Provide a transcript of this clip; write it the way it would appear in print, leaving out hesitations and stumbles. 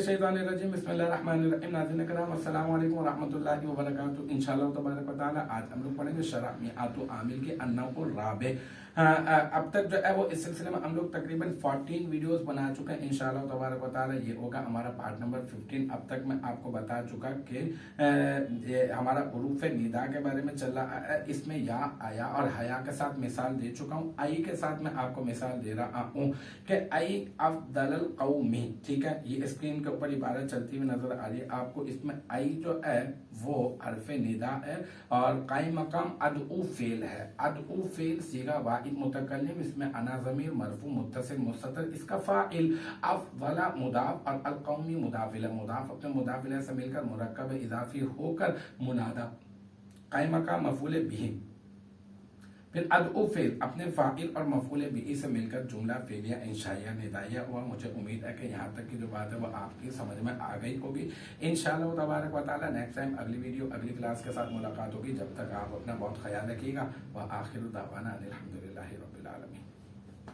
बिस्मिल्लाहिर्रहमानिर्रहीम बिस्मिल्लाहिर्रहमानिर्रहीम। नाज़रीन किराम अस्सलामु अलैकुम वरहमतुल्लाहि वबरकातुहू। इंशाअल्लाह तबारक व तआला आज हम लोग पढ़ेंगे शरह मिआतु आमिल के अन्नौउल राबे। अब तक जो है वो इस सिलसिले में हम लोग तकरीबन 14 वीडियोस बना चुके हैं। इंशाअल्लाह तबारक व तआला ये होगा हमारा पार्ट नंबर 15। अब तक मैं आपको बता चुका कि ये हमारा हुरूफ निदा के बारे में चल रहा है। इसमें या, आया और हया के साथ मिसाल दे चुका हूँ। आई के साथ मैं आपको मिसाल दे रहा हूँ कि आई अफदलल कौमी, ठीक है। ये स्क्रीन के ऊपर इबारत चलती हुई नजर आ रही है आपको। इसमें आई जो है वो हरफ निदा है और कायम मकाम अदऊ फेल है। अदऊ फेल सीगा वाहिद मुतकल्लिम, इसमें अना ज़मीर मरफू मुत्तसिल मुस्ततर, इसका फाइल अफदला मुदाफ और अल कौमी मुदाफिल है। मुदाफ अपने मुदाफिल से मिलकर मुरक्कब इजाफी होकर मुनादा कायम मकाम मफूल बिही। फिर अदऊ फेल अपने फाइल और मफूल बिही से मिलकर जुमला फेलिया इंशाइया निदाइया हुआ। मुझे उम्मीद है कि यहाँ तक की जो बात है वो आपकी समझ में आ गई होगी। इंशाअल्लाह तबारक व तआला नेक्स्ट टाइम अगली वीडियो अगली क्लास के साथ मुलाकात होगी। जब तक आप अपना बहुत ख्याल रखिएगा। व आखिर दावाना अनिल हम्दुलिल्लाहि रब्बिल आलमीन।